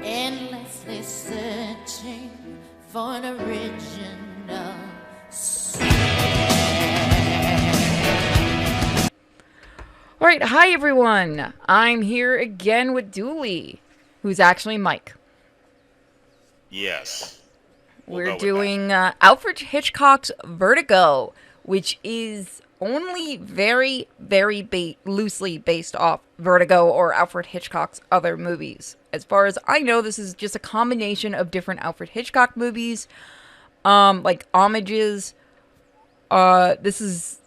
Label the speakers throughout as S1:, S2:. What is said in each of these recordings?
S1: endlessly searching for an original sin.
S2: Alright, hi everyone! I'm here again with Dooley, who's actually Mike.
S3: Yes.
S2: We're doing Alfred Hitchcock's Vertigo, which is only very, very loosely based off Vertigo or Alfred Hitchcock's other movies. As far as I know, this is just a combination of different Alfred Hitchcock movies, like homages. This is...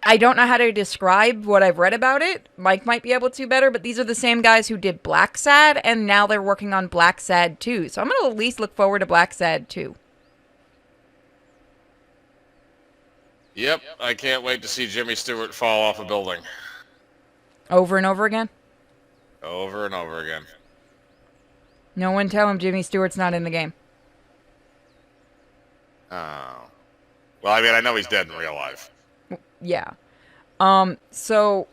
S2: I don't know how to describe what I've read about it. Mike might be able to better, but these are the same guys who did Black Sad, and now they're working on Black Sad 2. So I'm going to at least look forward to Black Sad 2.
S3: Yep, I can't wait to see Jimmy Stewart fall off a building.
S2: Over and over again?
S3: Over and over again.
S2: No one tell him Jimmy Stewart's not in the game.
S3: Oh. Well, I mean, I know he's dead in real life.
S2: Yeah. So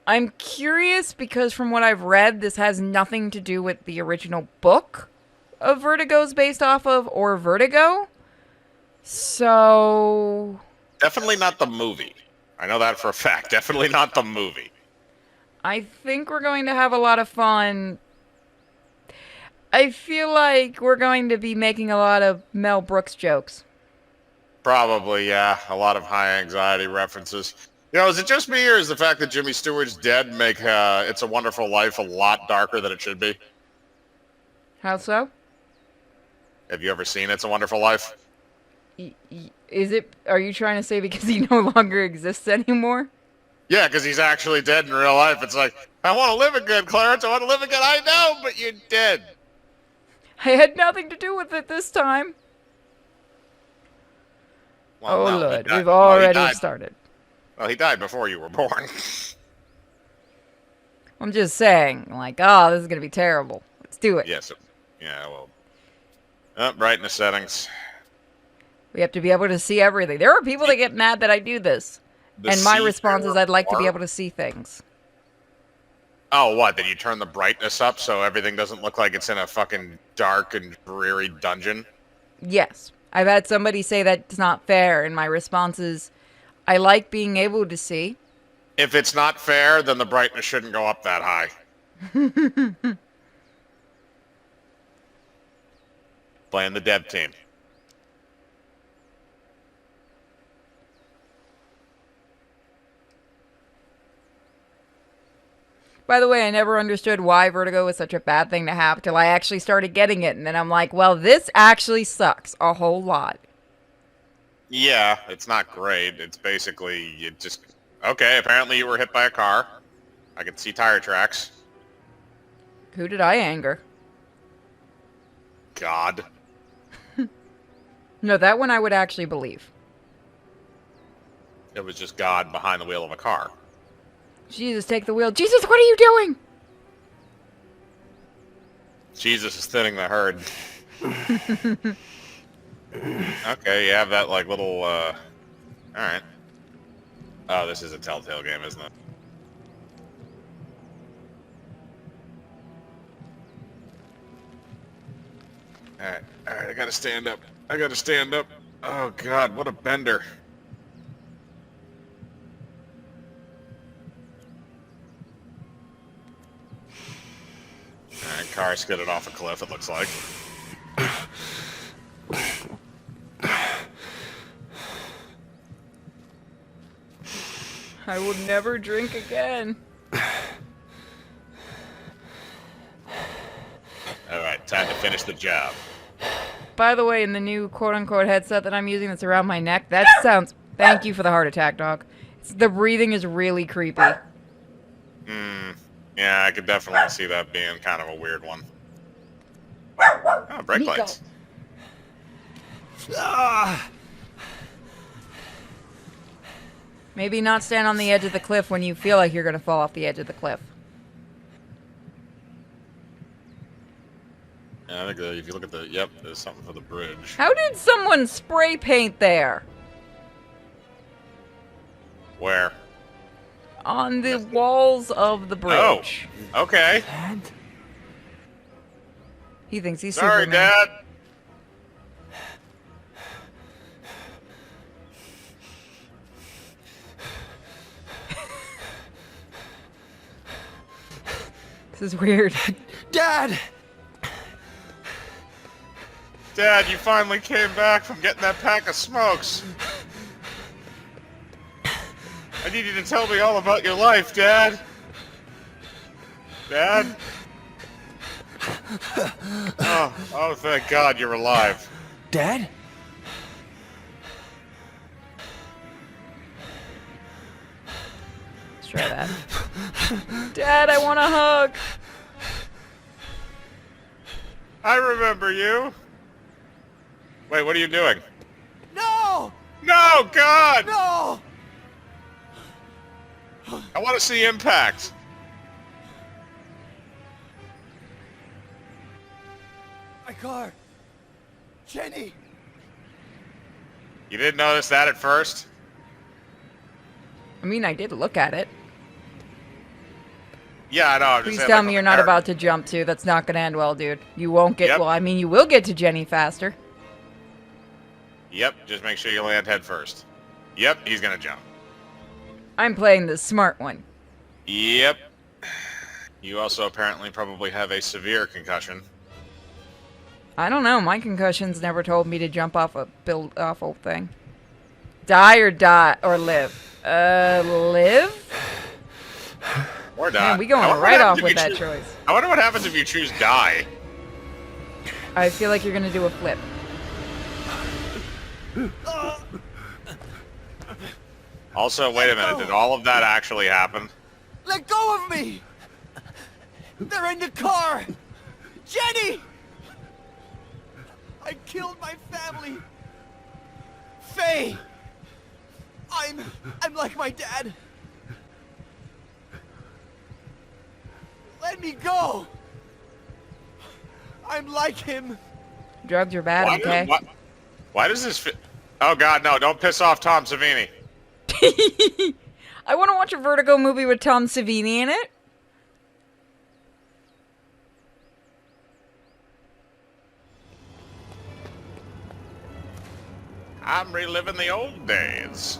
S2: I'm curious because from what I've read, this has nothing to do with the original book of Vertigo's based off of, or Vertigo. So...
S3: Definitely not the movie. I know that for a fact. Definitely not the movie.
S2: I think we're going to have a lot of fun. I feel like we're going to be making a lot of Mel Brooks jokes.
S3: Probably, yeah. A lot of high anxiety references. You know, is it just me, or is the fact that Jimmy Stewart's dead make It's a Wonderful Life a lot darker than it should be?
S2: How so?
S3: Have you ever seen It's a Wonderful Life?
S2: Is it... Are you trying to say because he no longer exists anymore?
S3: Yeah, because he's actually dead in real life. It's like, I want to live again, Clarence. I want to live again. I know, but you're dead.
S2: I had nothing to do with it this time.
S3: Well,
S2: oh,
S3: no,
S2: Lord. We've already started.
S3: Well, he died before you were born.
S2: I'm just saying, like, oh, this is going to be terrible. Let's do it.
S3: Yes. Yeah, well. Brightness settings.
S2: We have to be able to see everything. There are people that get mad that I do this. And my response is I'd like to be able to see things.
S3: Oh, what? Did you turn the brightness up so everything doesn't look like it's in a fucking dark and dreary dungeon?
S2: Yes. I've had somebody say that's not fair, and my response is, I like being able to see.
S3: If it's not fair, then the brightness shouldn't go up that high. Playing the dev team.
S2: By the way, I never understood why Vertigo was such a bad thing to have till I actually started getting it. And then I'm like, well, this actually sucks a whole lot.
S3: Yeah, it's not great. It's basically, you just... Okay, apparently you were hit by a car. I can see tire tracks.
S2: Who did I anger?
S3: God.
S2: No, that one I would actually believe.
S3: It was just God behind the wheel of a car.
S2: Jesus, take the wheel. Jesus, what are you doing?
S3: Jesus is thinning the herd. Okay, you have that, like, little, Alright. Oh, this is a Telltale game, isn't it? Alright, I gotta stand up. I gotta stand up. Oh, God, what a bender. Alright, car skidded off a cliff, it looks like.
S2: I will never drink again.
S3: Alright, time to finish the job.
S2: By the way, in the new quote-unquote headset that I'm using that's around my neck, that sounds... Thank you for the heart attack, dog. The breathing is really creepy.
S3: Yeah, I could definitely see that being kind of a weird one. Oh, brake lights.
S2: Maybe not stand on the edge of the cliff when you feel like you're going to fall off the edge of the cliff.
S3: Yeah, I think if you look at the... Yep, there's something for the bridge.
S2: How did someone spray paint there?
S3: Where?
S2: On the walls of the bridge.
S3: Oh, okay.
S2: He thinks he's
S3: Sorry,
S2: Superman.
S3: Dad.
S2: This is weird.
S4: Dad!
S3: Dad, you finally came back from getting that pack of smokes. I need you to tell me all about your life, Dad. Dad? Oh, thank God you're alive.
S4: Dad?
S2: Let's try that. Dad, I want a hug.
S3: I remember you. Wait, what are you doing?
S4: No!
S3: No, God!
S4: No!
S3: I want to see impact.
S4: My car! Jenny!
S3: You didn't notice that at first?
S2: I mean, I did look at it.
S3: Yeah, I know. I'm just
S2: Please
S3: saying,
S2: tell
S3: like,
S2: me
S3: on
S2: you're
S3: the
S2: not
S3: character.
S2: about to jump to. That's not going to end well, dude. You won't get...
S3: Yep.
S2: Well, I mean, you will get to Jenny faster.
S3: Yep, just make sure you land head first. Yep, he's gonna jump.
S2: I'm playing the smart one.
S3: Yep. You also apparently probably have a severe concussion.
S2: I don't know. My concussions never told me to jump off a awful thing. Die or live. Live?
S3: Or die.
S2: Man, we going
S3: I wonder
S2: right
S3: what
S2: off
S3: happens if
S2: with
S3: you
S2: that
S3: choose-
S2: choice.
S3: I wonder what happens if you choose die.
S2: I feel like you're gonna do a flip.
S3: Also, wait a minute. Did all of that actually happen?
S4: Let go of me! They're in the car! Jenny! I killed my family! Faye! I'm like my dad! Let me go! I'm like him!
S2: Drugs are bad,
S3: Why,
S2: okay?
S3: why does this fit? Oh, God, no. Don't piss off Tom Savini.
S2: I want to watch a Vertigo movie with Tom Savini in it.
S3: I'm reliving the old days.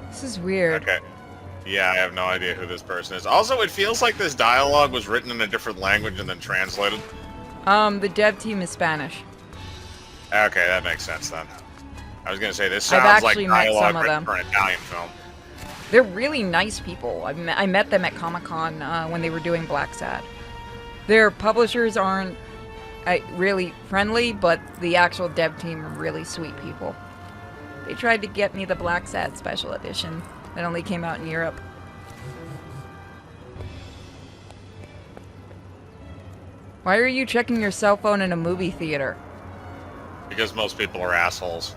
S2: This is weird.
S3: Okay. Yeah, I have no idea who this person is. Also, it feels like this dialogue was written in a different language and then translated.
S2: The dev team is Spanish.
S3: Okay, that makes sense then. I was gonna say, this
S2: I've
S3: sounds like
S2: actually met
S3: dialogue
S2: some of
S3: written
S2: them.
S3: for an Italian film.
S2: They're really nice people. I met them at Comic-Con when they were doing Black Sad. Their publishers aren't really friendly, but the actual dev team are really sweet people. They tried to get me the Black Sad special edition that only came out in Europe. Why are you checking your cell phone in a movie theater?
S3: Because most people are assholes.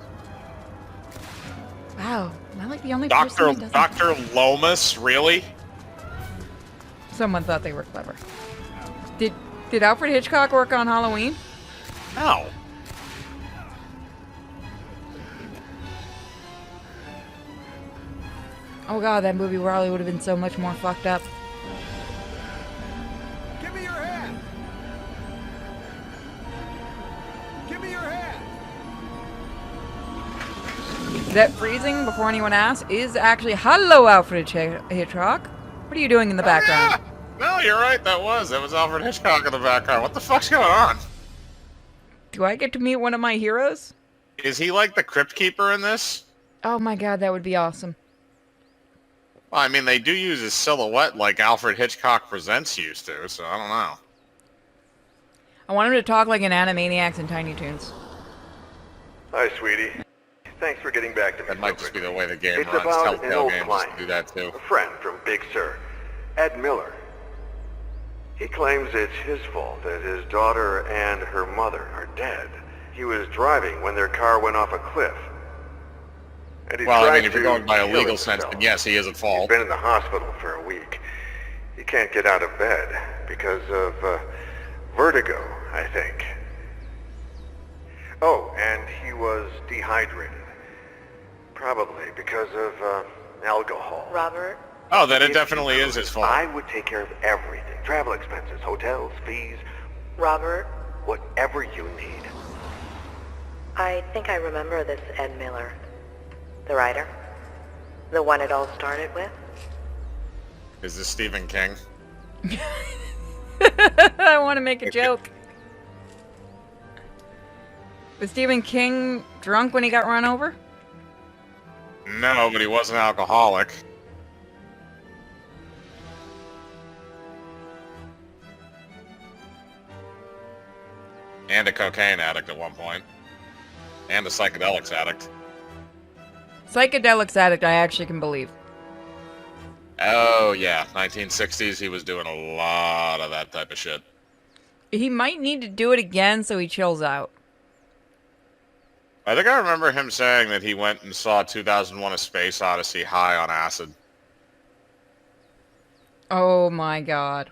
S2: Wow, am I like the only person
S3: Dr.
S2: that doesn't...
S3: Dr. Lomas, really?
S2: Someone thought they were clever. Did Alfred Hitchcock work on Halloween?
S3: No.
S2: Oh god, that movie probably would have been so much more fucked up.
S4: Give me your hand! Give me your hand!
S2: That freezing, before anyone asks, is actually... Hello, Alfred Hitchcock. What are you doing in the background?
S3: Yeah. No, you're right. That was Alfred Hitchcock in the background. What the fuck's going on?
S2: Do I get to meet one of my heroes?
S3: Is he like the crypt keeper in this?
S2: Oh my god, that would be awesome.
S3: Well, I mean, they do use his silhouette like Alfred Hitchcock Presents used to, so I don't know.
S2: I want him to talk like an Animaniacs and Tiny Toons.
S5: Hi, sweetie. Thanks for getting back to me
S3: That
S5: so
S3: might just be
S5: quickly.
S3: the way the game
S5: It's
S3: runs.
S5: about an
S3: Telltale
S5: old
S3: games
S5: client,
S3: do that too.
S5: a friend from Big Sur, Ed Miller. He claims it's his fault that his daughter and her mother are dead. He was driving when their car went off a cliff. And he
S3: Well, I
S5: tried
S3: mean, if you're
S5: to
S3: going by a
S5: kill
S3: legal sense,
S5: himself.
S3: then yes, he is at
S5: He's
S3: fault.
S5: been in the hospital for a week. He can't get out of bed because of vertigo, I think. Oh, and he was dehydrated. Probably because of alcohol.
S6: Robert,
S3: Oh, then it
S5: If
S3: definitely
S5: you
S3: is his
S5: could,
S3: fault.
S5: I would take care of everything. Travel expenses, hotels, fees. Robert, whatever you need.
S6: I think I remember this Ed Miller. The writer? The one it all started with?
S3: Is this Stephen King?
S2: I want to make a joke. Was Stephen King drunk when he got run over?
S3: No, but he was an alcoholic. And a cocaine addict at one point. And a psychedelics addict.
S2: Psychedelics addict, I actually can believe.
S3: Oh, yeah. 1960s, he was doing a lot of that type of shit.
S2: He might need to do it again so he chills out.
S3: I think I remember him saying that he went and saw 2001: A Space Odyssey high on acid.
S2: Oh my god.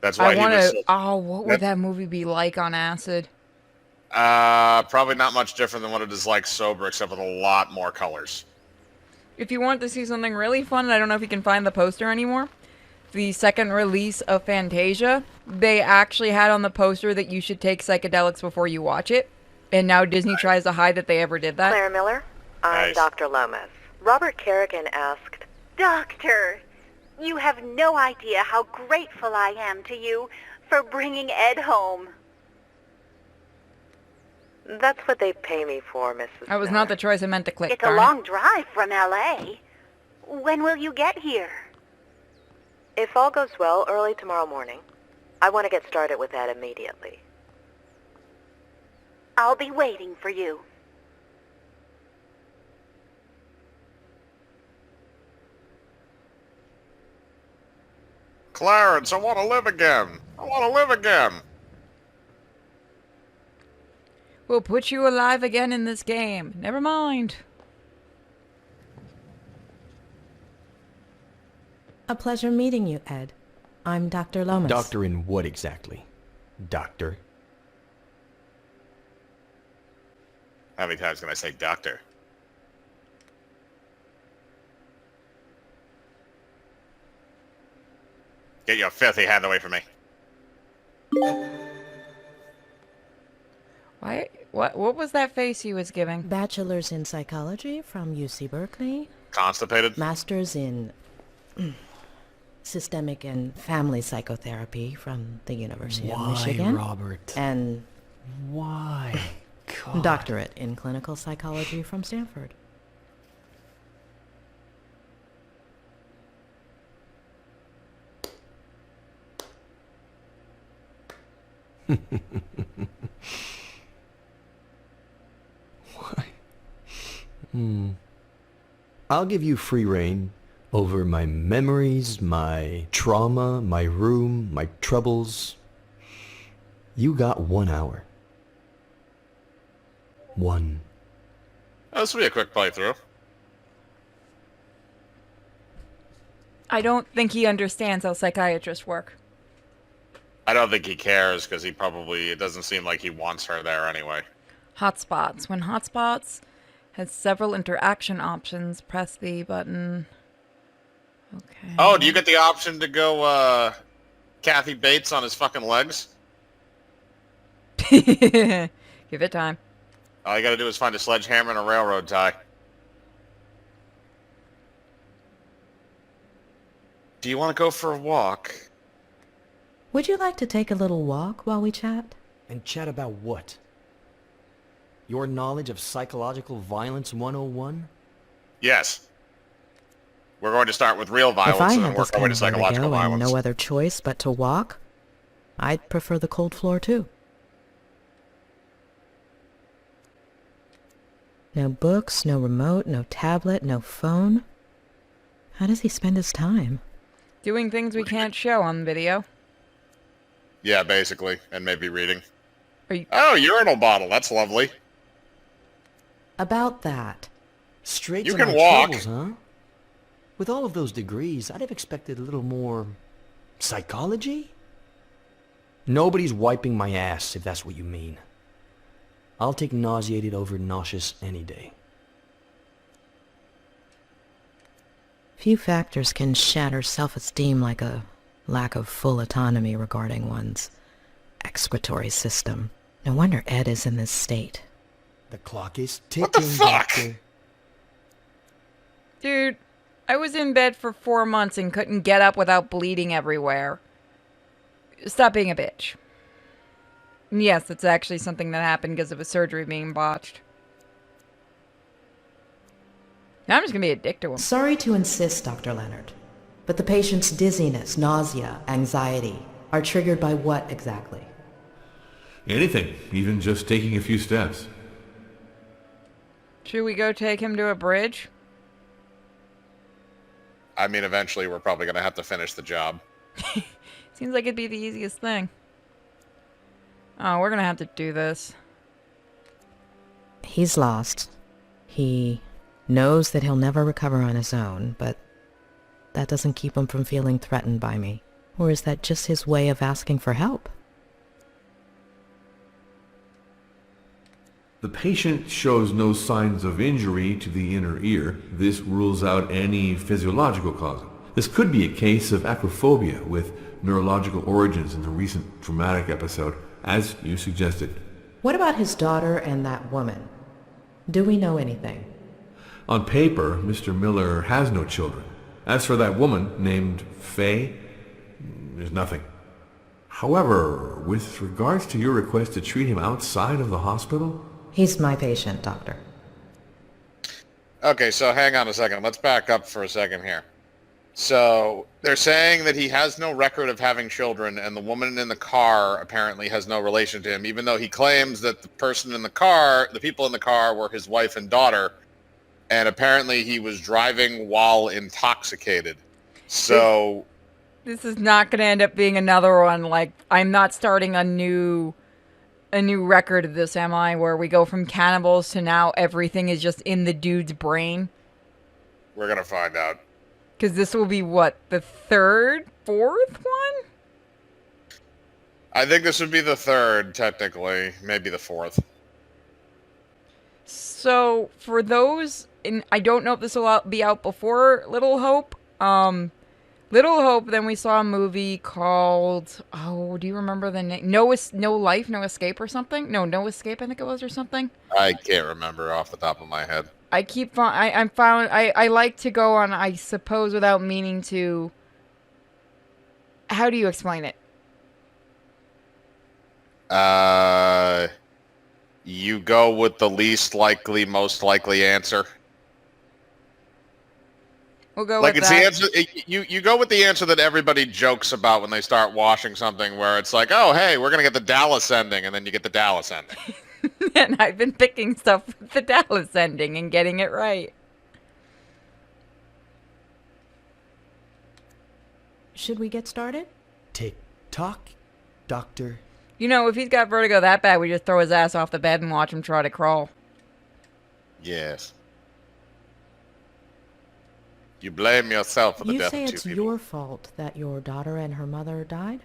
S3: That's why
S2: I want
S3: he was...
S2: to... Oh, what would that movie be like on acid?
S3: Probably not much different than what it is like sober, except with a lot more colors.
S2: If you want to see something really fun, I don't know if you can find the poster anymore. The second release of Fantasia, they actually had on the poster that you should take psychedelics before you watch it. And now Disney tries to hide that they ever did that.
S6: Claire Miller? I'm
S3: Nice.
S6: Dr. Lomas. Robert Kerrigan asked,
S7: Doctor, you have no idea how grateful I am to you for bringing Ed home.
S6: that's what they pay me for, Mrs.
S2: That was not the choice I meant to click.
S7: It's a
S2: darn it.
S7: long drive from L.A. When will you get here?
S6: If all goes well, early tomorrow morning. I want to get started with that immediately.
S7: I'll be waiting for you.
S3: Clarence, I want to live again. I want to live again.
S2: We'll put you alive again in this game. Never mind.
S8: A pleasure meeting you, Ed. I'm Dr. Lomas.
S9: Doctor in what exactly? Doctor?
S3: How many times can I say doctor? Get your filthy hand away from me.
S2: Why? What was that face he was giving?
S8: Bachelor's in Psychology from UC Berkeley.
S3: Constipated?
S8: Master's in Systemic and Family Psychotherapy from the University of Michigan.
S9: Robert?
S8: And
S9: Why? God.
S8: doctorate in Clinical Psychology from Stanford.
S9: Why? I'll give you free rein over my memories, my trauma, my room, my troubles. You got 1 hour. One.
S3: This will be a quick playthrough.
S2: I don't think he understands how psychiatrists work.
S3: I don't think he cares, because he probably... It doesn't seem like he wants her there anyway.
S2: Hotspots. When Hotspots has several interaction options, press the button. Okay.
S3: Oh, do you get the option to go, Kathy Bates on his fucking legs?
S2: Give it time.
S3: All you gotta do is find a sledgehammer and a railroad tie. Do you want to go for a walk?
S8: Would you like to take a little walk while we chat?
S9: And chat about what? Your knowledge of psychological violence 101?
S3: Yes. We're going to start with real violence
S8: if I
S3: and
S8: had
S3: then
S8: this
S3: work our way
S8: kind
S3: to
S8: of
S3: psychological
S8: vertigo and
S3: violence.
S8: no other choice but to walk, I'd prefer the cold floor too. No books, no remote, no tablet, no phone. How does he spend his time?
S2: Doing things we can't show on video.
S3: Yeah, basically. And maybe reading.
S2: Are you...
S3: Oh, urinal bottle. That's lovely.
S8: About that.
S9: Straight
S3: You
S9: to
S3: can
S9: my
S3: walk.
S9: troubles, huh? With all of those degrees, I'd have expected a little more... psychology? Nobody's wiping my ass, if that's what you mean. I'll take nauseated over nauseous any day.
S8: Few factors can shatter self-esteem like a lack of full autonomy regarding one's excretory system. No wonder Ed is in this state.
S9: The clock is ticking,
S3: What the fuck?
S9: Doctor.
S2: Dude, I was in bed for 4 months and couldn't get up without bleeding everywhere. Stop being a bitch. And yes, it's actually something that happened because of a surgery being botched. Now I'm just gonna be a dick to him.
S8: Sorry to insist, Dr. Leonard, but the patient's dizziness, nausea, anxiety are triggered by what exactly?
S10: Anything, even just taking a few steps.
S2: Should we go take him to a bridge?
S3: I mean, eventually we're probably going to have to finish the job.
S2: Seems like it'd be the easiest thing. Oh, we're gonna have to do this.
S8: He's lost. He knows that he'll never recover on his own, but that doesn't keep him from feeling threatened by me. Or is that just his way of asking for help?
S10: The patient shows no signs of injury to the inner ear. This rules out any physiological cause. This could be a case of acrophobia with neurological origins in the recent traumatic episode, as you suggested.
S8: What about his daughter and that woman? Do we know anything?
S10: On paper, Mr. Miller has no children. As for that woman named Faye, there's nothing. However, with regards to your request to treat him outside of the hospital...
S8: He's my patient, Doctor.
S3: Okay, so hang on a second. Let's back up for a second here. So they're saying that he has no record of having children, and the woman in the car apparently has no relation to him, even though he claims that the person in the car, the people in the car, were his wife and daughter, and apparently he was driving while intoxicated. So
S2: This is not gonna end up being another one. Like, I'm not starting a new record of this, am I? Where we go from cannibals to now everything is just in the dude's brain.
S3: we're going to find out.
S2: Because this will be, what, the fourth one?
S3: I think this would be the third, technically. Maybe the fourth.
S2: So, for those, and I don't know if this will be out before Little Hope. Little Hope, then we saw a movie called, oh, do you remember the name? No Life, No Escape or something? No Escape, I think it was, or something.
S3: I can't remember off the top of my head.
S2: I like to go on, I suppose, without meaning to. How do you explain it?
S3: You go with the least likely, most likely answer.
S2: We'll go
S3: Like
S2: with
S3: it's
S2: that.
S3: the answer. You go with the answer that everybody jokes about when they start watching something, where it's like, oh, hey, we're gonna get the Dallas ending, and then you get the Dallas ending.
S2: And I've been picking stuff with the Dallas ending and getting it right.
S8: Should we get started?
S9: Tick-tock, Doctor.
S2: You know, if he's got vertigo that bad, we just throw his ass off the bed and watch him try to crawl.
S3: Yes. You blame yourself for the
S8: You
S3: death
S8: say
S3: of two
S8: it's
S3: people.
S8: your fault that your daughter and her mother died?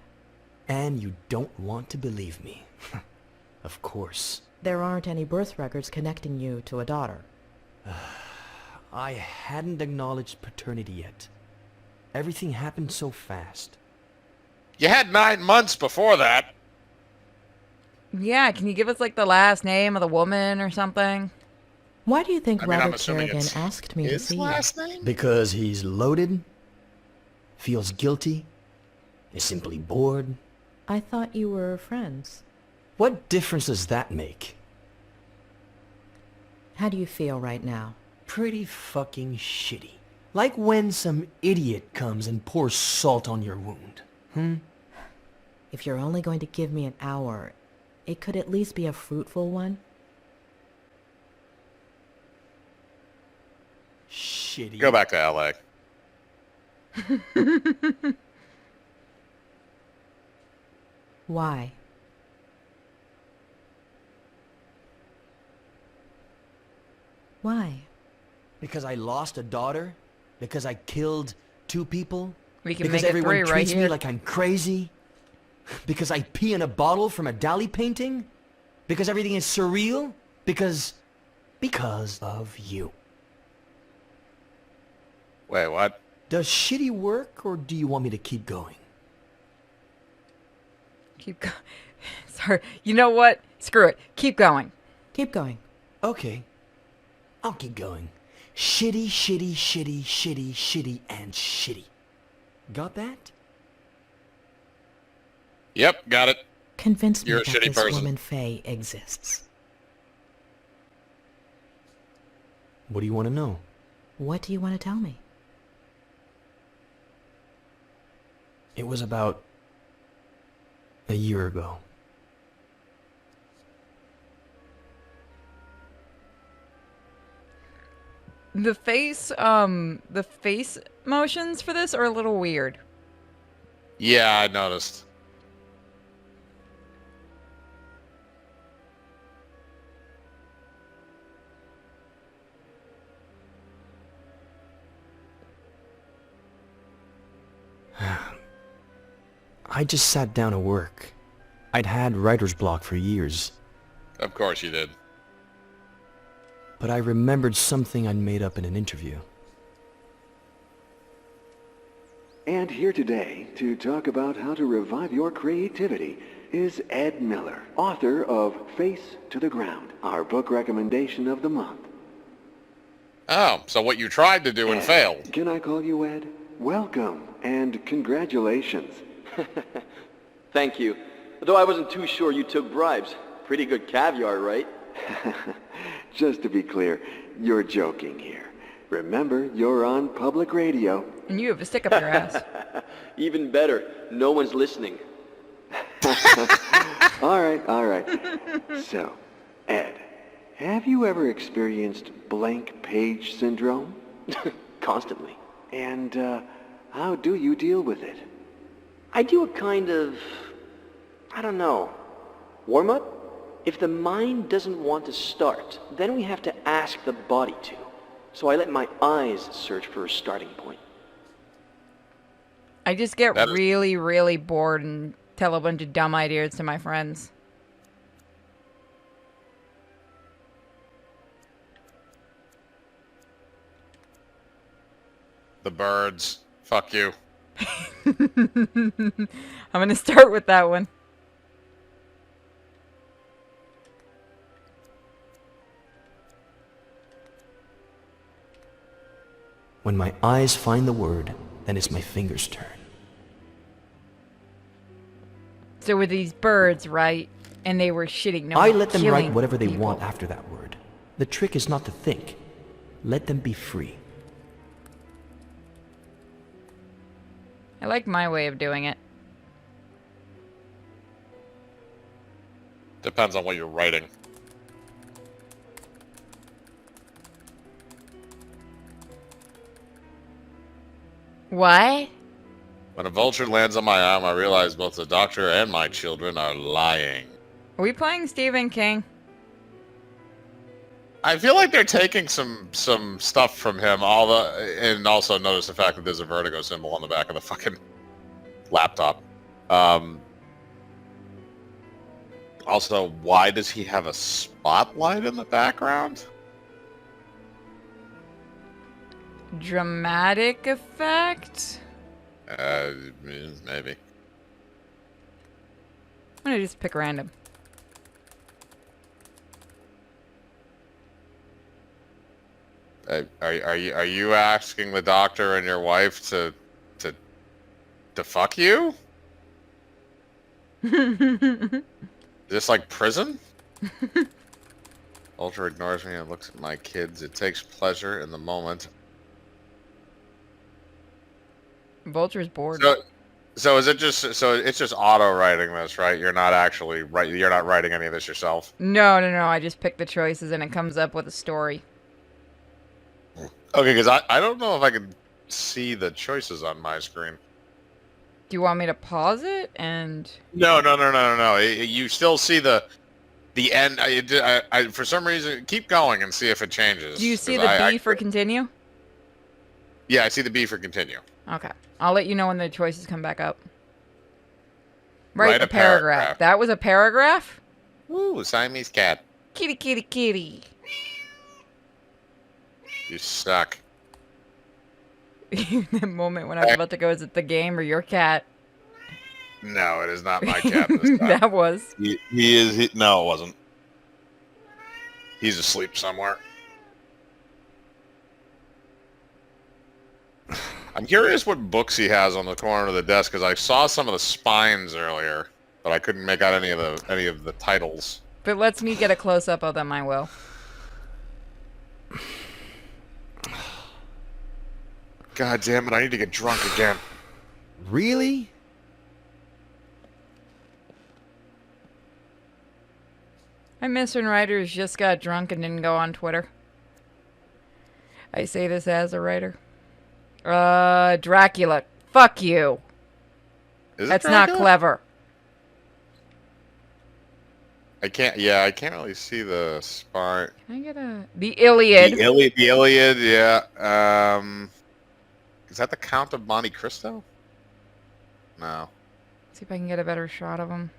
S9: And you don't want to believe me. Of course.
S8: There aren't any birth records connecting you to a daughter.
S9: I hadn't acknowledged paternity yet. Everything happened so fast.
S3: You had 9 months before that.
S2: Yeah, can you give us, like, the last name of the woman or something?
S8: Why do you think
S3: I mean, I'm
S8: Robert
S3: assuming
S8: Kerrigan
S3: it's
S8: asked me to
S3: his
S8: see you?
S3: last name?
S9: Because he's loaded, feels guilty, is simply bored.
S8: I thought you were friends.
S9: What difference does that make?
S8: How do you feel right now?
S9: Pretty fucking shitty. Like when some idiot comes and pours salt on your wound.
S8: If you're only going to give me an hour, it could at least be a fruitful one.
S9: Shitty.
S3: Go back to LA.
S8: Why? Why?
S9: Because I lost a daughter? Because I killed 2 people?
S2: We can
S9: Because
S2: make it
S9: everyone
S2: 3 right
S9: treats me
S2: here.
S9: like I'm crazy? Because I pee in a bottle from a Dali painting? Because everything is surreal? Because of you.
S3: Wait, what?
S9: Does shitty work, or do you want me to keep going?
S2: Keep going. Sorry. You know what? Screw it. Keep going.
S8: Keep going.
S9: Okay. I'll keep going. Shitty, shitty, shitty, shitty, shitty, and shitty. Got that?
S3: Yep, got it.
S8: Convince me
S3: You're a
S8: that
S3: shitty
S8: this
S3: person.
S8: woman Faye exists.
S9: What do you want to know?
S8: What do you want to tell me?
S9: It was about a year ago.
S2: The face motions for this are a little weird.
S3: Yeah, I noticed.
S9: I just sat down to work. I'd had writer's block for years,
S3: Of course you did.
S9: but I remembered something I'd made up in an interview.
S5: And here today to talk about how to revive your creativity is Ed Miller, author of Face to the Ground, our book recommendation of the month.
S3: Oh, so what you tried to do and
S5: Ed,
S3: failed.
S5: Can I call you Ed? Welcome and congratulations.
S11: Thank you. Though I wasn't too sure you took bribes. Pretty good caviar, right?
S5: Just to be clear, you're joking here. Remember, you're on public radio.
S2: And you have a stick up your ass.
S11: Even better, no one's listening.
S5: All right. So, Ed, have you ever experienced blank page syndrome?
S11: Constantly.
S5: And how do you deal with it?
S11: I do a kind of, I don't know, warm-up? If the mind doesn't want to start, then we have to ask the body to. So I let my eyes search for a starting point.
S2: I just get really, really bored and tell a bunch of dumb ideas to my friends.
S3: The birds. Fuck you.
S2: I'm gonna start with that one.
S9: When my eyes find the word, then it's my fingers' turn.
S2: So with these birds, right? And they were shitting. No,
S9: I let them write
S2: killing
S9: whatever they
S2: people.
S9: want after that word. The trick is not to think. Let them be free.
S2: I like my way of doing it.
S3: Depends on what you're writing.
S2: What?
S3: When a vulture lands on my arm, I realize both the doctor and my children are lying.
S2: Are we playing Stephen King?
S3: I feel like they're taking some stuff from him, and also notice the fact that there's a Vertigo symbol on the back of the fucking laptop. Also, why does he have a spotlight in the background?
S2: Dramatic effect?
S3: Maybe.
S2: I'm gonna just pick random.
S3: Are you asking the doctor and your wife to fuck you? Is this like prison? Ultra ignores me and looks at my kids. It takes pleasure in the moment.
S2: Vulture's bored.
S3: So is it just it's just auto writing this, right? You're not actually you're not writing any of this yourself.
S2: No. I just pick the choices and it comes up with a story.
S3: Okay, because I don't know if I can see the choices on my screen.
S2: Do you want me to pause it and?
S3: No. You still see the end. I for some reason keep going and see if it changes.
S2: Do you see the B for continue?
S3: Yeah, I see the B for continue.
S2: Okay. I'll let you know when the choices come back up. Write
S3: a
S2: a paragraph. That was a paragraph?
S3: Ooh, Siamese cat.
S2: Kitty, kitty, kitty.
S3: You suck.
S2: That moment when I was about to go, is it the game or your cat?
S3: No, it is not my cat this time.
S2: That was.
S3: No, it wasn't. He's asleep somewhere. I'm curious what books he has on the corner of the desk, because I saw some of the spines earlier, but I couldn't make out any of the titles.
S2: If it lets me get a close-up of them, I will.
S3: God damn it, I need to get drunk again.
S9: Really?
S2: I miss when writers just got drunk and didn't go on Twitter. I say this as a writer. Dracula. Fuck you. That's not clever.
S3: I can't really see the spine.
S2: Can I get the Iliad?
S3: The Iliad, yeah. Is that the Count of Monte Cristo? No.
S2: See if I can get a better shot of them.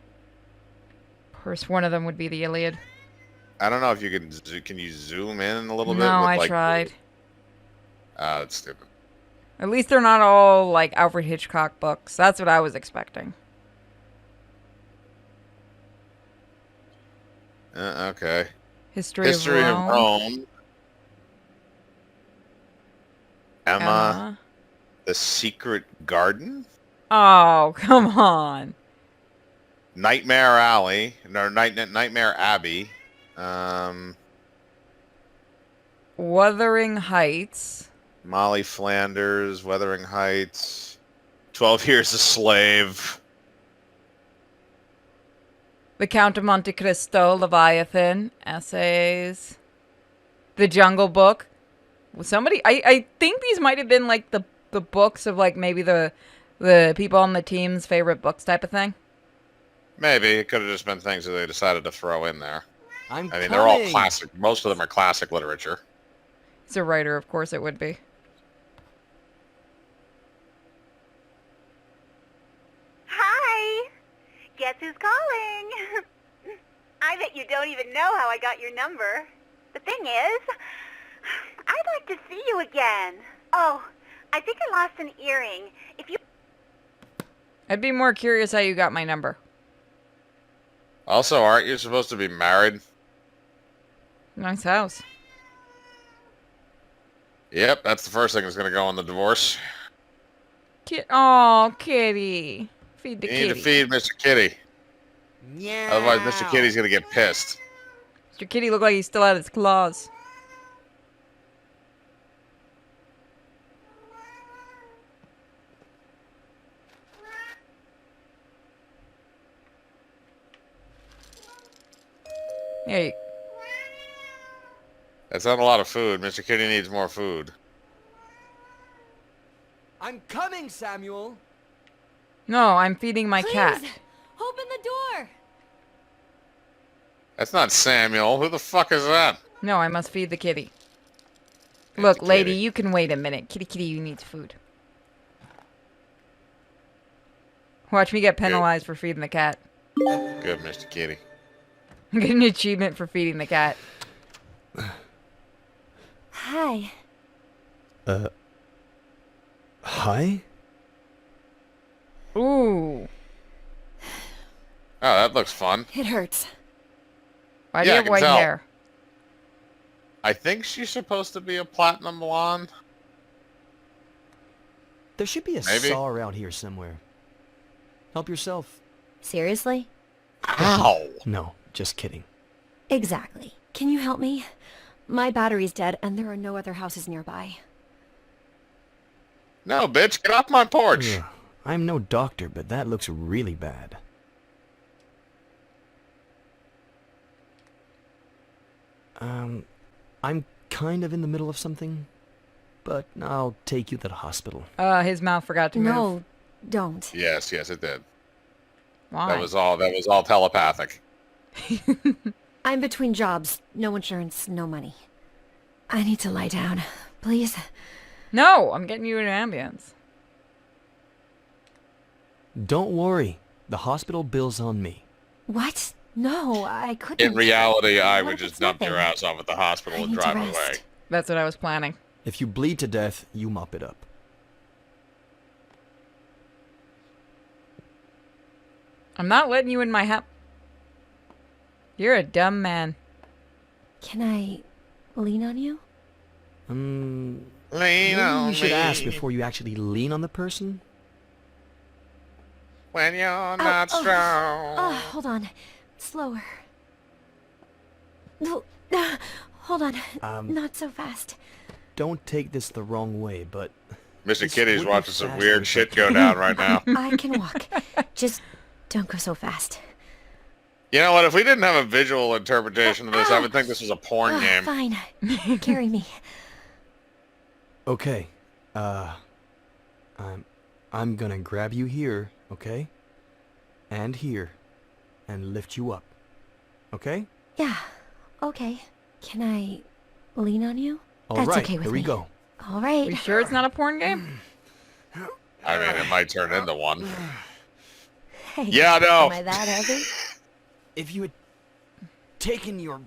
S2: Of course, one of them would be the Iliad.
S3: I don't know if you can you zoom in a little bit?
S2: No,
S3: with,
S2: I
S3: like,
S2: tried.
S3: That's stupid.
S2: At least they're not all like Alfred Hitchcock books. That's what I was expecting.
S3: Okay.
S2: History of Rome.
S3: Emma. The Secret Garden.
S2: Oh, come on.
S3: Nightmare Alley. No, Nightmare Abbey.
S2: Wuthering Heights.
S3: Molly Flanders, Wuthering Heights. 12 Years a Slave.
S2: The Count of Monte Cristo, Leviathan, Essays. The Jungle Book. Somebody, I think these might have been like the books of like maybe the people on the team's favorite books type of thing.
S3: Maybe. It could have just been things that they decided to throw in there.
S9: I mean,
S3: they're all classic. Most of them are classic literature.
S2: He's a writer, of course it would be.
S7: Hi! Guess who's calling? I bet you don't even know how I got your number. The thing is, I'd like to see you again. Oh, I think I lost an earring. If you...
S2: I'd be more curious how you got my number.
S3: Also, aren't you supposed to be married?
S2: Nice house.
S3: Yep, that's the first thing that's going to go in the divorce.
S2: Oh, kitty. Feed the kitty.
S3: You need to feed Mr. Kitty.
S9: Yeah.
S3: Otherwise, Mr. Kitty's going to get pissed.
S2: Mr. Kitty look like he still had his claws. Hey.
S3: That's not a lot of food. Mr. Kitty needs more food.
S4: I'm coming, Samuel.
S2: No, I'm feeding my cat.
S1: Open the door.
S3: That's not Samuel. Who the fuck is that?
S2: No, I must feed the kitty.
S3: Feed
S2: Look,
S3: the
S2: lady,
S3: kitty.
S2: you can wait a minute. Kitty, you need food. Watch me get penalized for feeding the cat.
S3: Good, Mr. Kitty.
S2: I'm getting an achievement for feeding the cat.
S1: Hi.
S9: Hi?
S2: Ooh.
S3: Oh, that looks fun.
S1: It hurts.
S2: Why do you
S3: Yeah, I
S2: have
S3: can
S2: white
S3: tell.
S2: hair?
S3: I think she's supposed to be a platinum blonde.
S9: There should be a
S3: Maybe.
S9: saw around here somewhere. Help yourself.
S1: Seriously?
S3: Ow!
S9: No, just kidding.
S1: Exactly. Can you help me? My battery's dead and there are no other houses nearby.
S3: No, bitch, get off my porch.
S9: Ugh, I'm no doctor, but that looks really bad. I'm kind of in the middle of something, but I'll take you to the hospital.
S2: His mouth forgot to move.
S1: No, don't.
S3: Yes, it did.
S2: Why?
S3: That was all telepathic.
S1: I'm between jobs. No insurance, no money. I need to lie down. Please?
S2: No, I'm getting you an ambulance.
S9: Don't worry, the hospital bill's on me.
S1: What? No, I couldn't.
S3: In reality, I
S1: What
S3: would
S1: if
S3: just
S1: it's
S3: dump your
S1: nothing?
S3: ass off at the hospital
S1: I
S3: and
S1: need to
S3: drive
S1: rest.
S3: away.
S2: That's what I was planning.
S9: If you bleed to death, you mop it up.
S2: I'm not letting you in my house. You're a dumb man.
S1: Can I lean on you?
S3: Lean
S9: Maybe
S3: on
S9: you should
S3: me
S9: ask before you actually lean on the person.
S3: when you're not strong.
S1: Oh, hold on. Slower. No, hold on. Not so fast.
S9: Don't take this the wrong way, but...
S3: Mr.
S9: this
S3: Kitty's
S9: would be
S3: watching some
S9: faster
S3: weird
S9: if
S3: shit
S9: I
S3: go
S9: could-
S3: down right now.
S1: I can walk. Just don't go so fast.
S3: You know what? If we didn't have a visual interpretation of this, I would think this was a porn game.
S1: Fine. Carry me.
S9: Okay. I'm gonna grab you here, okay? And here. And lift you up. Okay?
S1: Yeah. Okay. Can I lean on you?
S9: All
S1: That's
S9: right,
S1: okay with
S9: here we
S1: me.
S9: go.
S1: All right.
S2: You sure it's not a porn game?
S3: I mean, it might turn into one.
S1: Hey,
S3: Yeah, no.
S1: Am I that heavy?
S9: If you had taken your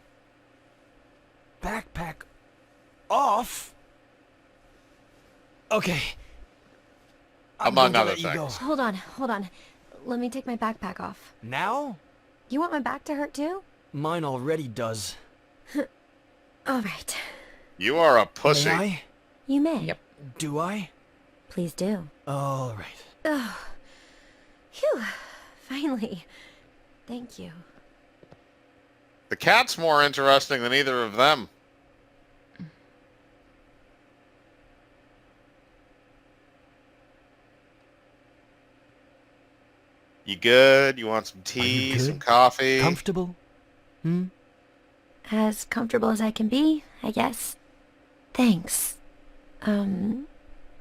S9: backpack off... Okay. I'm
S3: Among
S9: going to
S3: other
S9: let you go.
S3: things.
S1: Hold on. Let me take my backpack off.
S9: Now?
S1: You want my back to hurt too?
S9: Mine already does.
S1: All right.
S3: You are a pussy.
S9: May I?
S1: You may.
S2: Yep.
S9: Do I?
S1: Please do.
S9: All right.
S1: Oh. Phew. Finally. Thank you.
S3: The cat's more interesting than either of them. You good? You want some tea,
S9: good?
S3: some coffee?
S9: Comfortable? Hmm?
S1: As comfortable as I can be, I guess. Thanks.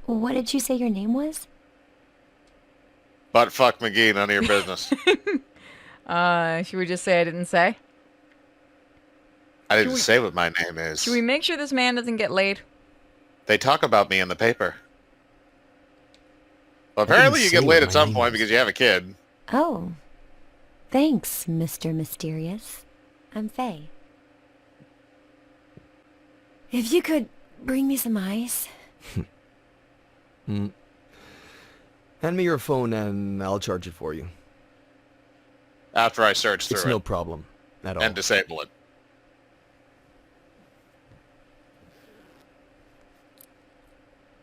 S1: What did you say your name was?
S3: Butt fuck McGee, none of your business.
S2: Should we just say I didn't say?
S3: I didn't say what my name is.
S2: Should we make sure this man doesn't get laid?
S3: They talk about me in the paper. Well,
S9: didn't
S3: apparently you
S9: say
S3: get
S9: what
S3: laid
S9: my
S3: at some
S9: name
S3: point
S9: is.
S3: because you have a kid.
S1: Oh. Thanks, Mr. Mysterious. I'm Faye. If you could bring me some ice.
S9: Hand me your phone and I'll charge it for you.
S3: After I search through
S9: It's
S3: it
S9: no problem at all.
S3: and disable it.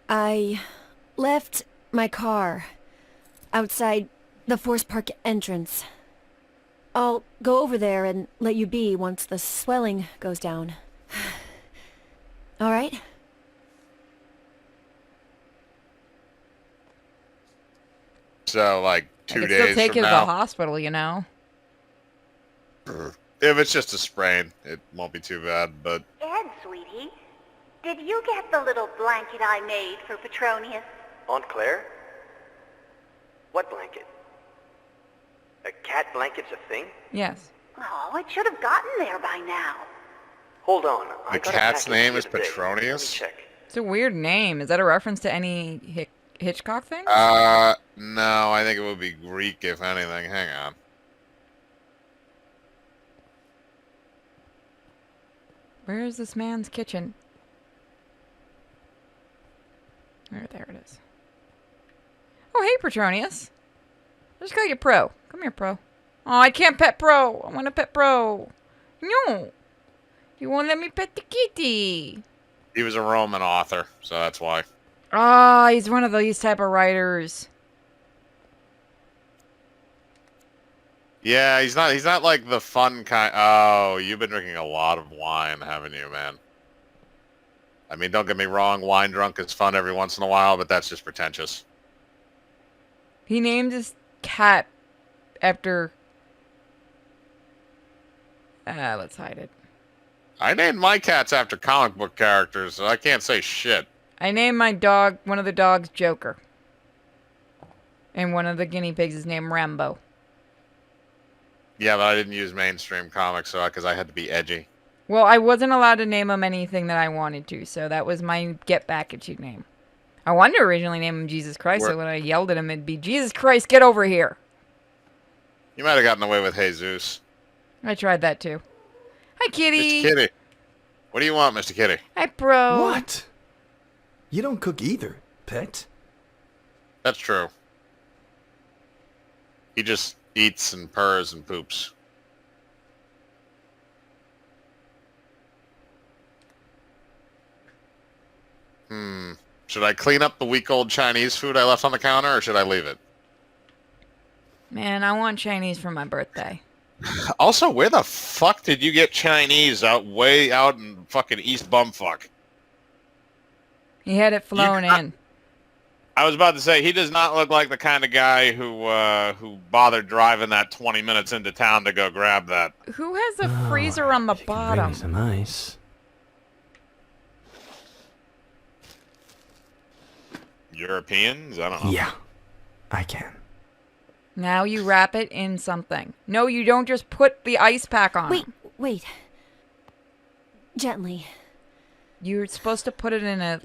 S1: I left my car outside the Forest Park entrance. I'll go over there and let you be once the swelling goes down. All right?
S3: So, like,
S2: I
S3: 2
S2: could
S3: days
S2: still take
S3: from
S2: you to
S3: now.
S2: the hospital, you know.
S3: If it's just a sprain, it won't be too bad, but...
S7: Ed, sweetie, did you get the little blanket I made for Petronius?
S11: Aunt Claire? What blanket? A cat blanket's a thing?
S2: Yes.
S7: Oh, it should have gotten there by now.
S11: Hold on.
S3: The cat's name is Petronius?
S11: Check.
S2: It's a weird name. Is that a reference to any Hitchcock thing?
S3: No, I think it would be Greek, if anything. Hang on.
S2: Where is this man's kitchen? There it is. Oh, hey, Petronius. I just got you Pro. Come here, Pro. Oh, I can't pet Pro. I want to pet Pro. No. You won't let me pet the kitty.
S3: He was a Roman author, so that's why.
S2: Ah, he's one of these type of writers.
S3: Yeah, he's not like the fun kind. Oh, you've been drinking a lot of wine, haven't you, man? I mean, don't get me wrong, wine drunk is fun every once in a while, but that's just pretentious.
S2: He named his cat after... let's hide it.
S3: I named my cats after comic book characters, so I can't say shit.
S2: I named my dog, one of the dogs, Joker. And one of the guinea pigs is named Rambo.
S3: Yeah, but I didn't use mainstream comics, so because I had to be edgy.
S2: Well, I wasn't allowed to name him anything that I wanted to, so that was my get back at you name. I wanted to originally name him Jesus Christ, so when I yelled at him, it'd be, Jesus Christ, get over here.
S3: You might have gotten away with Jesus.
S2: I tried that too. Hi, kitty.
S3: Mr. Kitty. What do you want, Mr. Kitty?
S2: Hi, bro.
S9: What? You don't cook either, pet.
S3: That's true. He just eats and purrs and poops. Should I clean up the week-old Chinese food I left on the counter, or should I leave it?
S2: Man, I want Chinese for my birthday.
S3: Also, where the fuck did you get Chinese way out in fucking East Bumfuck?
S2: He had it flown in.
S3: I was about to say, he does not look like the kind of guy who bothered driving that 20 minutes into town to go grab that.
S2: Who has a freezer on the
S9: Bring
S2: bottom?
S9: me some ice.
S3: Europeans? I don't know.
S9: Yeah, I can.
S2: Now you wrap it in something. No, you don't just put the ice pack on.
S1: Wait. Gently.
S2: You're supposed to put it in a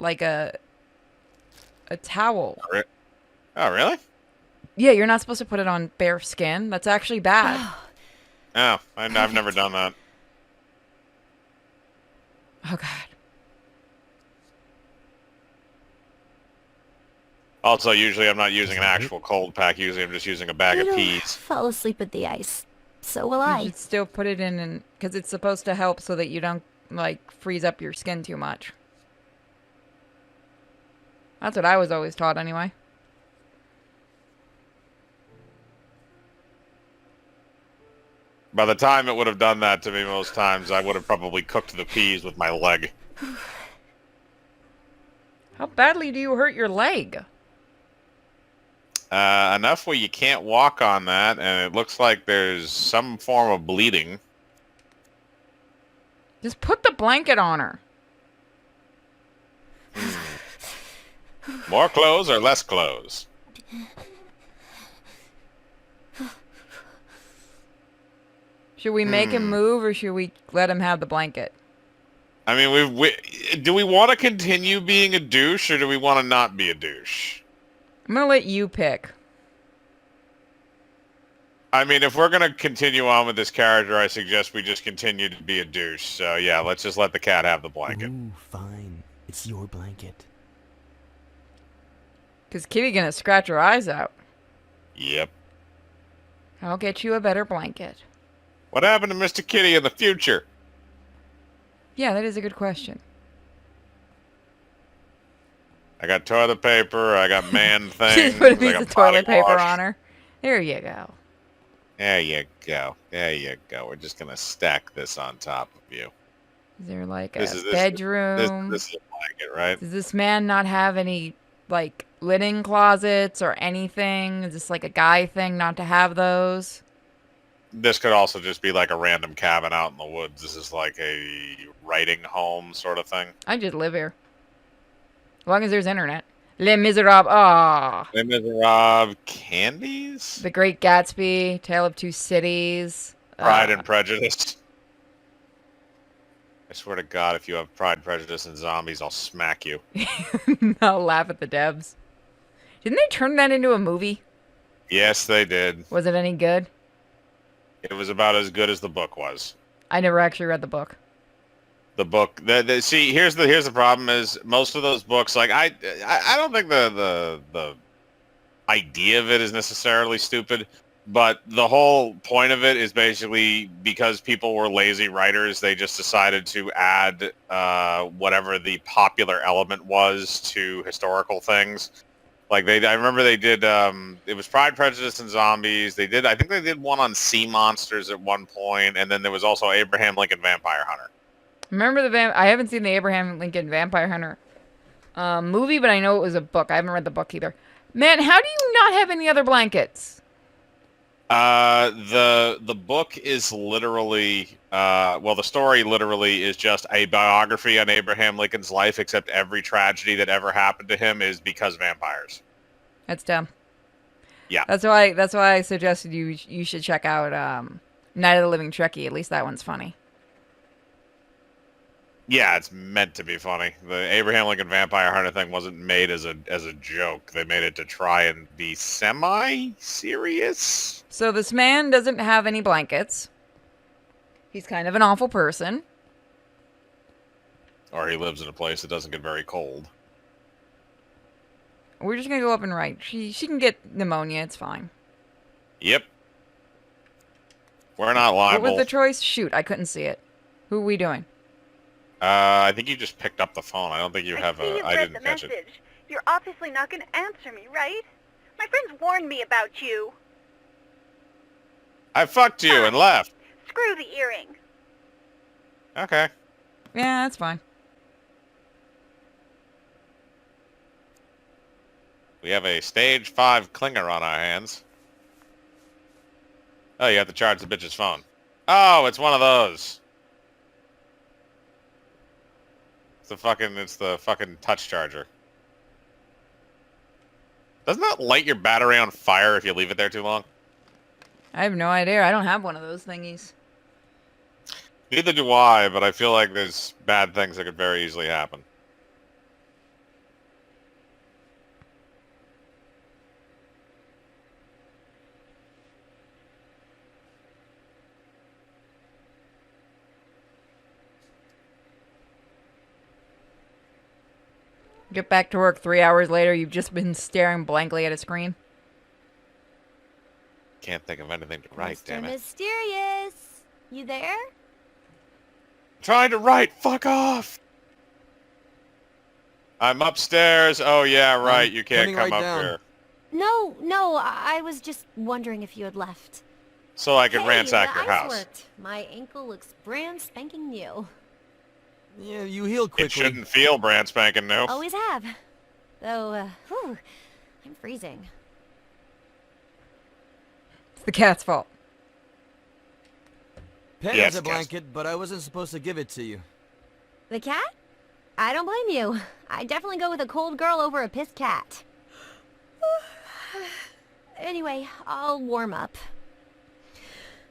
S2: towel.
S3: Oh, really?
S2: Yeah, you're not supposed to put it on bare skin. That's actually bad.
S3: Oh, I've never done that.
S2: Oh, God.
S3: Also, usually I'm not using an actual cold pack. Usually I'm just using a bag of
S1: It'll
S3: peas.
S1: fall asleep with the ice. So will
S2: You
S1: I.
S2: should still put it in, because it's supposed to help so that you don't, freeze up your skin too much. That's what I was always taught anyway.
S3: By the time it would have done that to me most times, I would have probably cooked the peas with my leg.
S2: How badly do you hurt your leg?
S3: Enough where you can't walk on that, and it looks like there's some form of bleeding.
S2: Just put the blanket on her.
S3: More clothes or less clothes?
S2: Should we make him move, or should we let him have the blanket?
S3: I mean, do we want to continue being a douche, or do we want to not be a douche?
S2: I'm gonna let you pick.
S3: I mean, if we're going to continue on with this character, I suggest we just continue to be a douche. So, yeah, let's just let the cat have the blanket.
S9: Ooh, fine. It's your blanket.
S2: Because Kitty gonna scratch her eyes out.
S3: Yep.
S2: I'll get you a better blanket.
S3: What happened to Mr. Kitty in the future?
S2: Yeah, that is a good question.
S3: I got toilet paper, I got man things.
S2: Just put a
S3: I
S2: piece
S3: got
S2: of toilet
S3: body
S2: paper
S3: wash.
S2: on her. There you go.
S3: There you go. There you go. We're just going to stack this on top of you.
S2: Is there like a
S3: This is-
S2: bedroom?
S3: This is a blanket, right?
S2: Does this man not have any, linen closets or anything? Is this like a guy thing not to have those?
S3: This could also just be like a random cabin out in the woods. This is like a writing home sort of thing.
S2: I just live here. As long as there's internet. Les Miserables. Ah.
S3: Les Miserables candies?
S2: The Great Gatsby. Tale of Two Cities.
S3: Pride and Prejudice. I swear to God, if you have Pride, Prejudice, and Zombies, I'll smack you.
S2: I'll laugh at the devs. Didn't they turn that into a movie?
S3: Yes, they did.
S2: Was it any good?
S3: It was about as good as the book was.
S2: I never actually read the book.
S3: The book. See, here's the problem is most of those books. Like I don't think the idea of it is necessarily stupid, but the whole point of it is basically because people were lazy writers, they just decided to add whatever the popular element was to historical things. Like I remember they did. It was Pride, Prejudice, and Zombies. I think they did one on sea monsters at one point, and then there was also Abraham Lincoln Vampire Hunter.
S2: Remember I haven't seen the Abraham Lincoln Vampire Hunter movie, but I know it was a book. I haven't read the book either. Man, how do you not have any other blankets?
S3: The book is literally the story literally is just a biography on Abraham Lincoln's life, except every tragedy that ever happened to him is because vampires.
S2: That's dumb.
S3: Yeah.
S2: That's why I suggested you should check out Night of the Living Trekkie. At least that one's funny.
S3: Yeah, it's meant to be funny. The Abraham Lincoln Vampire Hunter thing wasn't made as a joke. They made it to try and be semi-serious.
S2: So this man doesn't have any blankets. He's kind of an awful person.
S3: Or he lives in a place that doesn't get very cold.
S2: We're just gonna go up and write. She can get pneumonia. It's fine.
S3: Yep. We're not
S2: What
S3: liable.
S2: was the choice? Shoot, I couldn't see it. Who are we doing?
S3: I think you just picked up the phone. I don't think you
S7: I
S3: have
S7: see you
S3: I
S7: read
S3: didn't
S7: the
S3: catch
S7: message.
S3: it.
S7: You're obviously not going to answer me, right? My friends warned me about you.
S3: I fucked you and left.
S7: Screw the earring.
S3: Okay.
S2: Yeah, that's fine.
S3: We have a stage 5 clinger on our hands. Oh, you have to charge the bitch's phone. Oh, it's one of those. It's the fucking touch charger. Doesn't that light your battery on fire if you leave it there too long?
S2: I have no idea. I don't have one of those thingies.
S3: Neither do I, but I feel like there's bad things that could very easily happen.
S2: Get back to work 3 hours later, you've just been staring blankly at a screen.
S3: Can't think of anything to write,
S1: Mr.
S3: damn it.
S1: Mysterious. You there?
S3: Trying to write, fuck off! I'm upstairs. Oh yeah, right, you can't
S4: coming
S3: come
S4: right
S3: up
S4: down.
S3: here.
S1: No, I was just wondering if you had left.
S3: So I could
S1: Hey,
S3: ransack
S1: the
S3: your
S1: ice
S3: house.
S1: worked. My ankle looks brand spanking new.
S4: Yeah, you healed quickly.
S3: It shouldn't feel brand spanking new.
S1: Always have. Though, I'm freezing.
S2: It's the cat's fault.
S4: Pet
S3: Yes,
S4: has a
S3: yes.
S4: blanket, but I wasn't supposed to give it to you.
S1: The cat? I don't blame you. I'd definitely go with a cold girl over a pissed cat. Anyway, I'll warm up.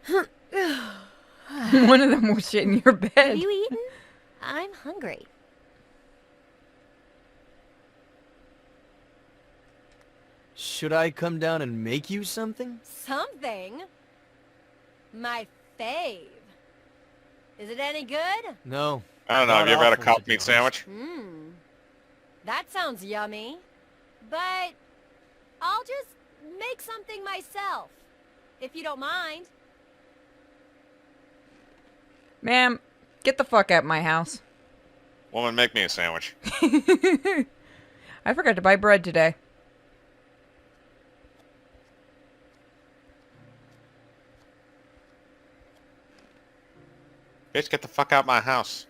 S2: One of them was shit in your
S1: Have
S2: bed.
S1: you eaten? I'm hungry.
S4: Should I come down and make you something?
S1: Something? My fave. Is it any good?
S4: No.
S3: I don't know, have you ever had a cow meat sandwich?
S1: That sounds yummy. But I'll just make something myself, if you don't mind.
S2: Ma'am, get the fuck out of my house.
S3: Woman, make me a sandwich.
S2: I forgot to buy bread today.
S3: Bitch, get the fuck out my house.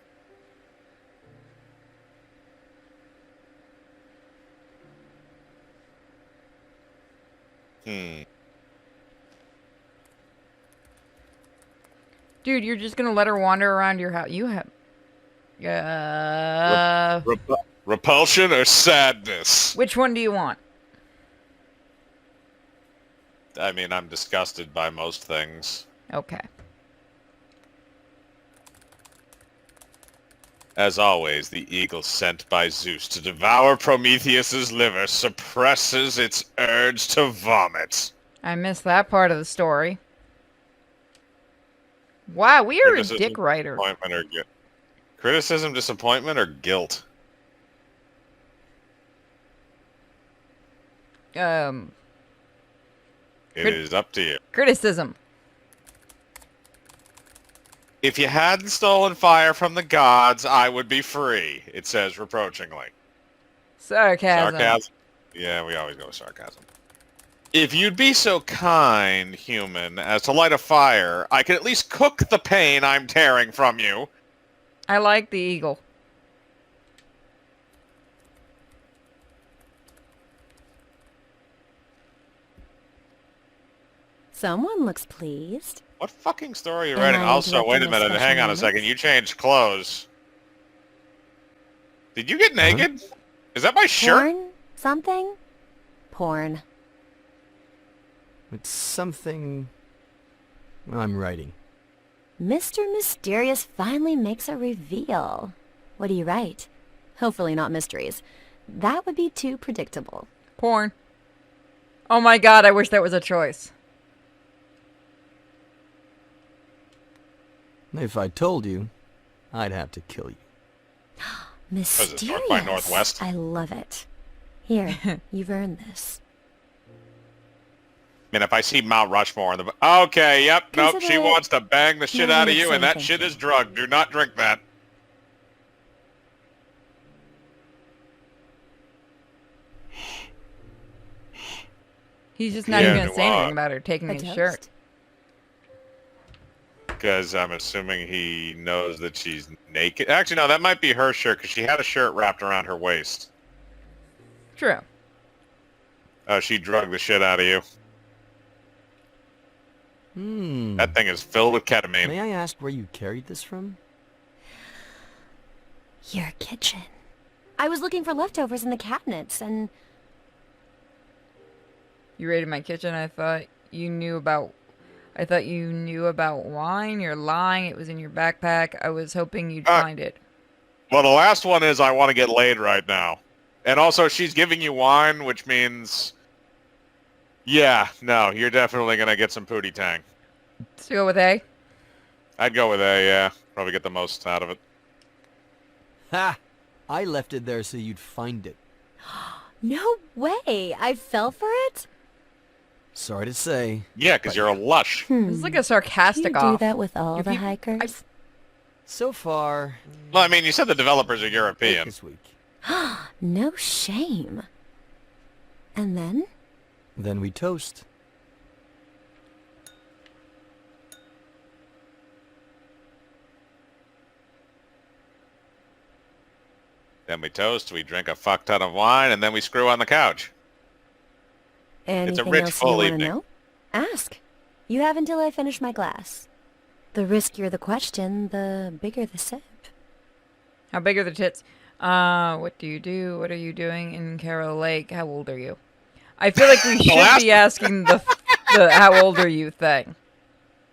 S2: Dude, you're just gonna let her wander around your house. You have...
S3: Repulsion or sadness?
S2: Which one do you want?
S3: I mean, I'm disgusted by most things.
S2: Okay.
S3: As always, the eagle sent by Zeus to devour Prometheus's liver suppresses its urge to vomit.
S2: I missed that part of the story. Wow, we are a dick writer.
S3: Disappointment or criticism, disappointment, or guilt? It is up to you.
S2: Criticism.
S3: If you hadn't stolen fire from the gods, I would be free, it says reproachingly.
S2: Sarcasm.
S3: Sarcasm? Yeah, we always go with sarcasm. If you'd be so kind, human, as to light a fire, I could at least cook the pain I'm tearing from you.
S2: I like the eagle.
S1: Someone looks pleased.
S3: What fucking story are you
S1: Am
S3: writing?
S1: I
S3: Also, wait a
S1: interrupting a
S3: minute, hang
S1: special
S3: on a second.
S1: moment?
S3: You changed clothes. Did you get naked? Is that my shirt?
S1: Porn? Something? Porn.
S4: It's something I'm writing.
S1: Mr. Mysterious finally makes a reveal. What do you write? Hopefully not mysteries. That would be too predictable.
S2: Porn. Oh my god, I wish that was a choice.
S4: If I told you, I'd have to kill you.
S1: Mysterious.
S3: North by Northwest?
S1: I love it. Here, you've earned this.
S3: mean, if I see Mount Rushmore in the... Okay, yep, nope, she
S1: Consider
S3: wants to bang the shit
S1: moving
S3: out of
S1: the
S3: you,
S1: same
S3: and that
S1: thing
S3: shit
S1: here.
S3: is drug. Do not drink that.
S2: He's just not
S3: Yeah,
S2: even gonna say
S3: well,
S2: anything about her taking
S1: A
S2: his
S1: toast?
S2: shirt.
S3: Because I'm assuming he knows that she's naked. Actually, no, that might be her shirt, because she had a shirt wrapped around her waist.
S2: True.
S3: Oh, she drugged the shit out of you. That thing is filled with ketamine.
S9: May I ask where you carried this from?
S1: Your kitchen. I was looking for leftovers in the cabinets, and
S2: You raided my kitchen. I thought you knew about wine. You're lying. It was in your backpack. I was hoping you'd find it.
S3: Well, the last one is I want to get laid right now. And also, she's giving you wine, which means... Yeah, no, you're definitely going to get some pootie tang.
S2: Let's go with A.
S3: I'd go with A, yeah. Probably get the most out of it.
S4: Ha! I left it there so you'd find it.
S1: no way! I fell for it?
S4: Sorry to say.
S3: Yeah, because you're a lush.
S2: This is like a
S1: Do
S2: sarcastic
S1: you do
S2: off.
S1: that with all
S2: If
S1: the
S2: you-
S1: hikers?
S4: So far,
S3: Well, I mean, you said the developers are European.
S4: this week.
S1: No shame. And then?
S4: Then we toast.
S3: Then we toast, we drink a fuck ton of wine, and then we screw on the couch.
S1: Anything
S3: rich,
S1: else
S3: full
S1: you want to
S3: evening.
S1: know? Ask. You have until I finish my glass. The riskier the question, the bigger the sip.
S2: How big are the tits? What do you do? What are you doing in Carroll Lake? How old are you? I feel like we should be asking the how old are you thing.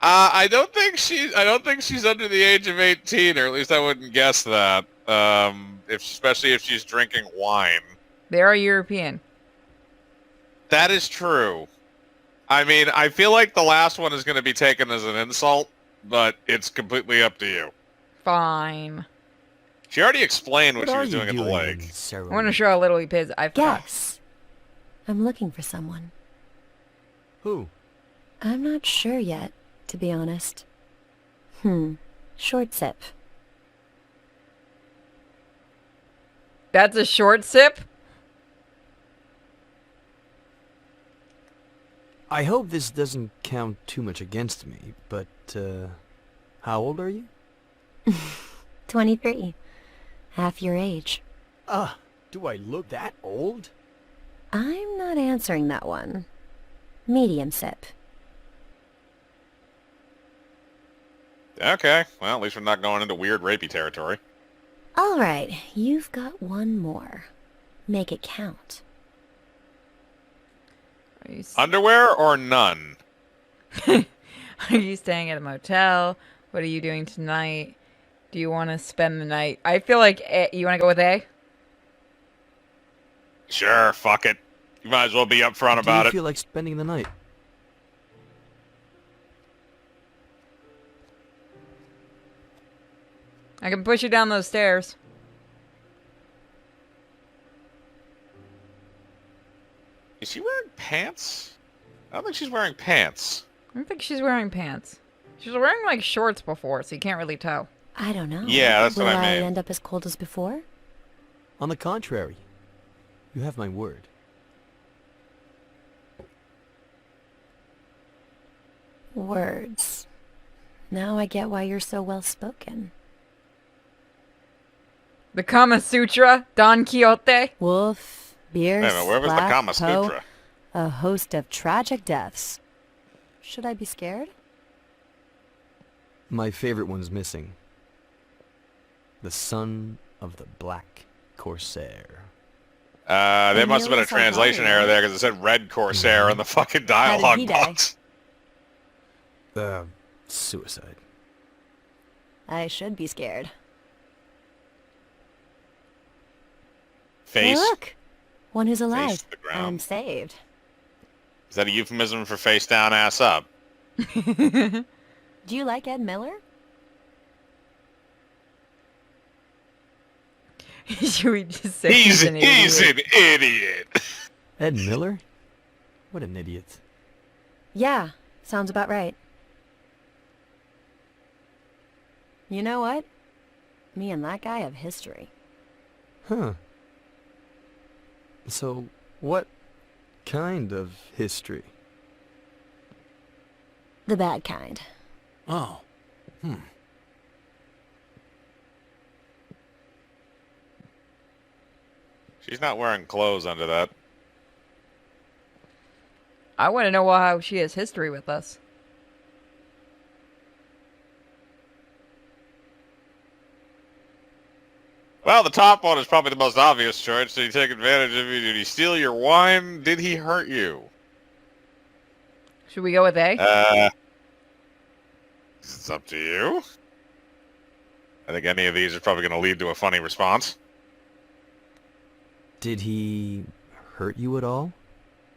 S3: I don't think she's under the age of 18, or at least I wouldn't guess that. Especially if she's drinking wine.
S2: They are European.
S3: That is true. I mean, I feel like the last one is going to be taken as an insult, but it's completely up to you.
S2: Fine.
S3: She already explained what she
S4: are
S3: was
S4: you
S3: doing at the lake.
S2: I want to show how little he pays. I forgot.
S1: Guess. I'm looking for someone.
S4: Who?
S1: I'm not sure yet, to be honest. Short sip.
S2: That's a short sip?
S4: I hope this doesn't count too much against me, but, how old are you?
S1: 23. Half your age.
S4: Do I look that old?
S1: I'm not answering that one. Medium sip.
S3: Okay, well, at least we're not going into weird rapey territory.
S1: All right, you've got one more. Make it count.
S2: Are you,
S3: Underwear or none?
S2: are you staying at a motel? What are you doing tonight? Do you want to spend the night? I feel like you want to go with A?
S3: Sure, fuck it. You might as well be upfront
S4: Do
S3: about
S4: you
S3: it.
S4: feel like spending the night?
S2: I can push you down those stairs.
S3: Is she wearing pants? I don't think she's wearing pants.
S2: I don't think she's wearing pants. She was wearing like shorts before, so you can't really tell.
S1: I don't know.
S3: Yeah, that's
S1: Will
S3: what I mean.
S1: end up as cold as before?
S4: On the contrary, you have my word.
S1: Words. Now I get why you're so well spoken.
S2: The Kama Sutra, Don Quixote.
S1: Wolf, beer,
S3: Wait a minute, where was the
S1: Black
S3: Kama
S1: Poe,
S3: Sutra?
S1: a host of tragic deaths. Should I be scared?
S4: My favorite one's missing. The son of the Black Corsair.
S3: There must have been a
S1: Emilio
S3: translation
S1: Salgado,
S3: error
S1: right?
S3: there because it said Red Corsair in the fucking
S1: he
S3: dialogue
S1: die?
S3: box.
S4: Suicide.
S1: I should be scared.
S3: Face?
S1: Hey, look! One who's alive.
S3: to the ground.
S1: I'm saved.
S3: Is that a euphemism for face down, ass up?
S1: Do you like Ed Miller?
S2: Should we just say
S3: He's
S2: an
S3: an
S2: idiot?
S3: idiot.
S4: Ed Miller? What an idiot.
S1: Yeah, sounds about right. You know what? Me and that guy have history.
S9: Huh. So, what kind of history?
S1: The bad kind.
S4: Oh.
S3: She's not wearing clothes under that.
S2: I want to know how she has history with us.
S3: Well, the top one is probably the most obvious choice. Did he take advantage of you? Did he steal your wine? Did he hurt you?
S2: Should we go with A?
S3: It's up to you. I think any of these is probably going to lead to a funny response.
S9: Did he hurt you at all?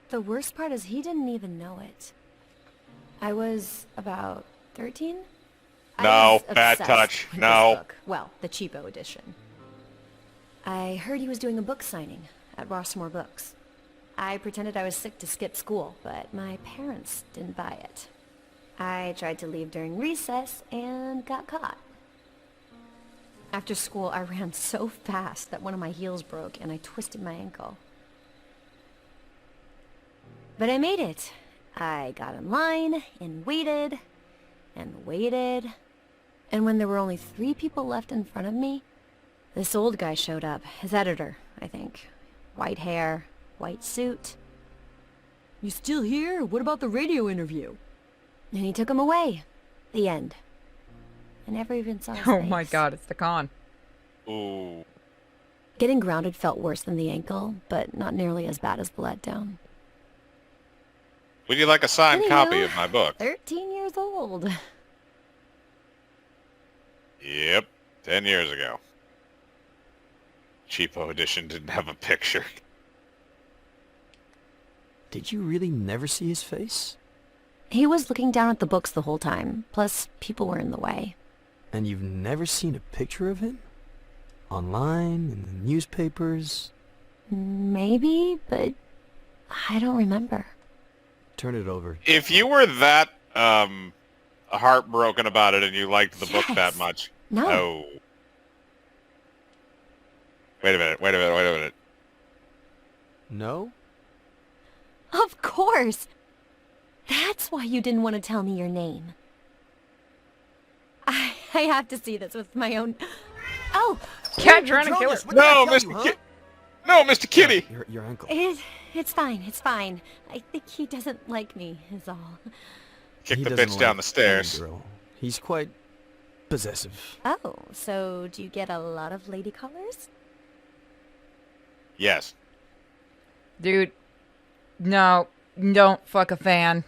S1: The worst part is he didn't even know it. I was about 13?
S3: No, bad touch. No.
S1: Well, the cheapo edition. I heard he was doing a book signing at Rossmore Books. I pretended I was sick to skip school, but my parents didn't buy it. I tried to leave during recess and got caught. After school, I ran so fast that one of my heels broke and I twisted my ankle. But I made it. I got in line and waited and waited. And when there were only 3 people left in front of me, this old guy showed up. His editor, I think. White hair, white suit. You still here? What about the radio interview? And he took him away. The end. I never even saw his
S2: Oh
S1: face.
S2: my god, it's the con.
S3: Ooh.
S1: Getting grounded felt worse than the ankle, but not nearly as bad as the letdown.
S3: Would you like a signed
S1: Anyhow,
S3: copy of my book?
S1: 13 years old.
S3: Yep, 10 years ago. Cheapo edition didn't have a picture.
S9: Did you really never see his face?
S1: He was looking down at the books the whole time, plus people were in the way.
S9: And you've never seen a picture of him? Online, in the newspapers?
S1: Maybe, but I don't remember.
S9: Turn it over.
S3: If you were that heartbroken about it and you liked the book that much.
S1: No.
S3: Oh. Wait a minute.
S9: No?
S1: Of course! That's why you didn't want to tell me your name. I have to see this with my own... Oh!
S2: Cat trying to kill her.
S3: No, Mr. Kitty!
S9: Your ankle.
S1: It's fine. I think he doesn't like me, is all.
S3: Kick
S9: He
S3: the
S9: doesn't
S3: bitch down
S9: like
S3: the stairs.
S9: any girl. He's quite possessive.
S1: Oh, so do you get a lot of lady callers?
S3: Yes.
S2: Dude, no, don't fuck a fan.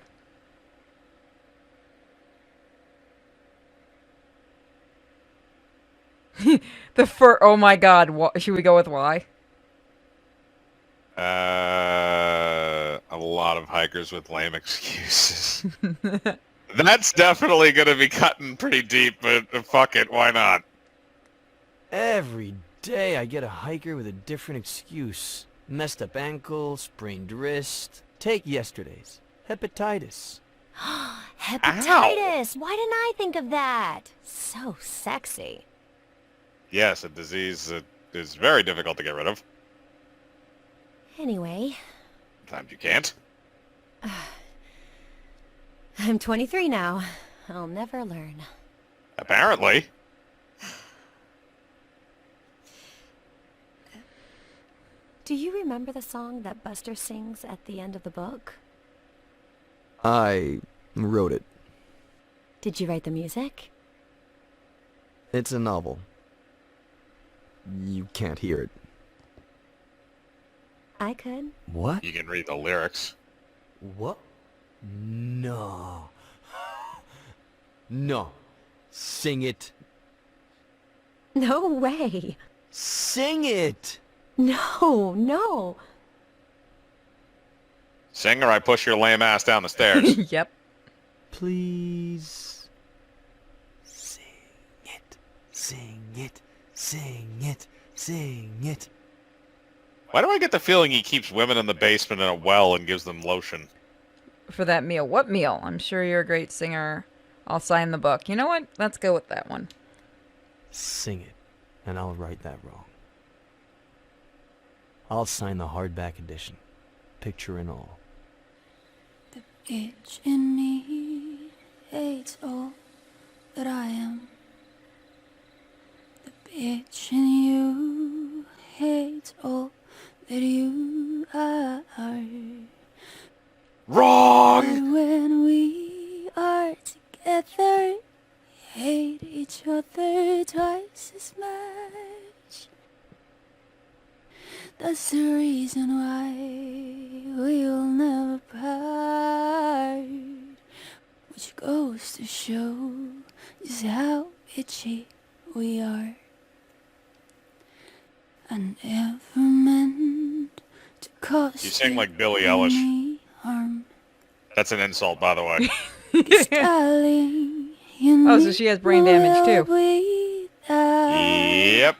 S2: Oh my god, should we go with why?
S3: A lot of hikers with lame excuses. That's definitely going to be cutting pretty deep, but fuck it, why not?
S9: Every day I get a hiker with a different excuse. Messed up ankle, sprained wrist. Take yesterday's. Hepatitis.
S1: Hepatitis! Why didn't I think of that? So sexy.
S3: Yes, a disease that is very difficult to get rid of.
S1: Anyway,
S3: Sometimes you can't.
S1: I'm 23 now. I'll never learn.
S3: Apparently.
S1: Do you remember the song that Buster sings at the end of the book?
S9: I wrote it.
S1: Did you write the music?
S9: It's a novel. You can't hear it.
S1: I could.
S9: What?
S3: You can read the lyrics.
S9: What? No. No. Sing it.
S1: No way.
S9: Sing it!
S1: No.
S3: Sing or I push your lame ass down the stairs.
S2: Yep.
S9: Please. Sing it. Sing it. Sing it. Sing it.
S3: Why do I get the feeling he keeps women in the basement in a well and gives them lotion?
S2: for that meal. What meal? I'm sure you're a great singer. I'll sign the book. You know what? Let's go with that one.
S9: Sing it, and I'll right that wrong. I'll sign the hardback edition, picture and all.
S12: The bitch in me hates all that I am. The bitch in you hates all that you are.
S3: Wrong!
S12: But when we are together, we hate each other twice as much. That's the reason why we'll never part. Which goes to show just how bitchy we are. I never meant to cause
S3: You sing like Billie Eilish.
S12: any harm.
S3: That's an insult, by the way.
S12: 'Cause darling, you
S2: Oh, so she has brain damage too.
S3: Yep.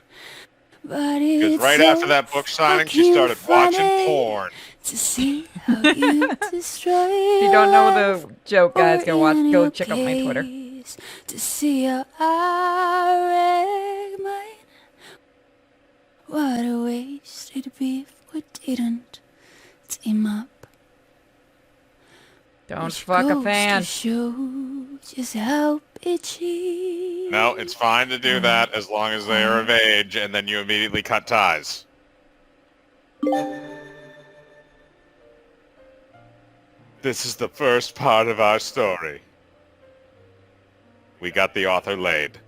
S12: But
S3: Because
S12: it's
S3: right
S12: so
S3: after that book signing, she
S12: fucking
S3: started watching
S12: funny
S3: porn.
S12: to see how you destroy
S2: If you don't know the joke, guys, go check out my Twitter.
S12: to see how I wreck mine. What a waste it'd be if we didn't team up.
S2: Don't
S12: Which
S2: fuck a
S12: goes
S2: fan.
S12: to show just how bitchy.
S3: No, it's fine to do that as long as they are of age, and then you immediately cut ties. This is the first part of our story. We got the author laid.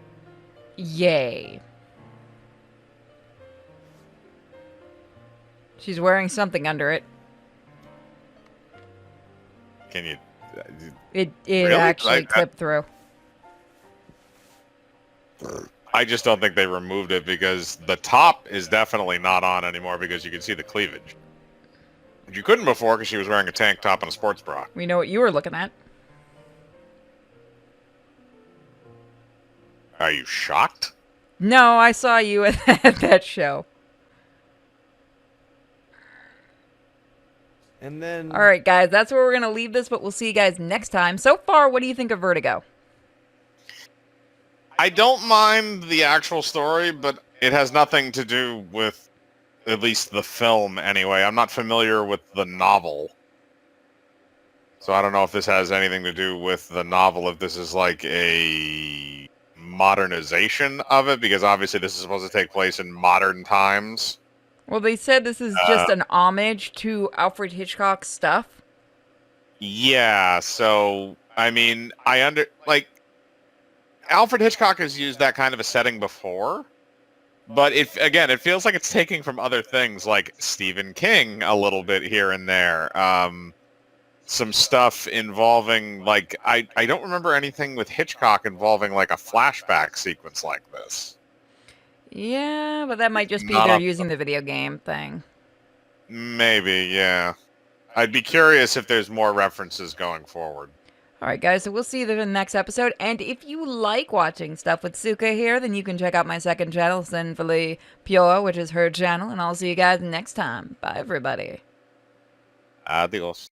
S2: Yay. She's wearing something under it.
S3: Can you...
S2: It
S3: Really?
S2: actually clipped through.
S3: I just don't think they removed it because the top is definitely not on anymore because you can see the cleavage. You couldn't before because she was wearing a tank top and a sports bra.
S2: We know what you were looking at.
S3: Are you shocked?
S2: No, I saw you at that show.
S9: And then...
S2: All right, guys, that's where we're going to leave this, but we'll see you guys next time. So far, what do you think of Vertigo?
S3: I don't mind the actual story, but it has nothing to do with at least the film anyway. I'm not familiar with the novel. So I don't know if this has anything to do with the novel, if this is like a modernization of it, because obviously this is supposed to take place in modern times.
S2: Well, they said this is just an homage to Alfred Hitchcock's stuff.
S3: Yeah, so, I mean, Alfred Hitchcock has used that kind of a setting before, but it feels like it's taking from other things, like Stephen King a little bit here and there. Some stuff involving, like, I don't remember anything with Hitchcock involving, like, a flashback sequence like this.
S2: Yeah, but that might just be
S3: Not
S2: they're
S3: up-
S2: using the video game thing.
S3: Maybe, yeah. I'd be curious if there's more references going forward.
S2: All right, guys, so we'll see you in the next episode. And if you like watching stuff with Suka here, then you can check out my second channel, Sinfully Pure, which is her channel. And I'll see you guys next time. Bye, everybody.
S3: Adios.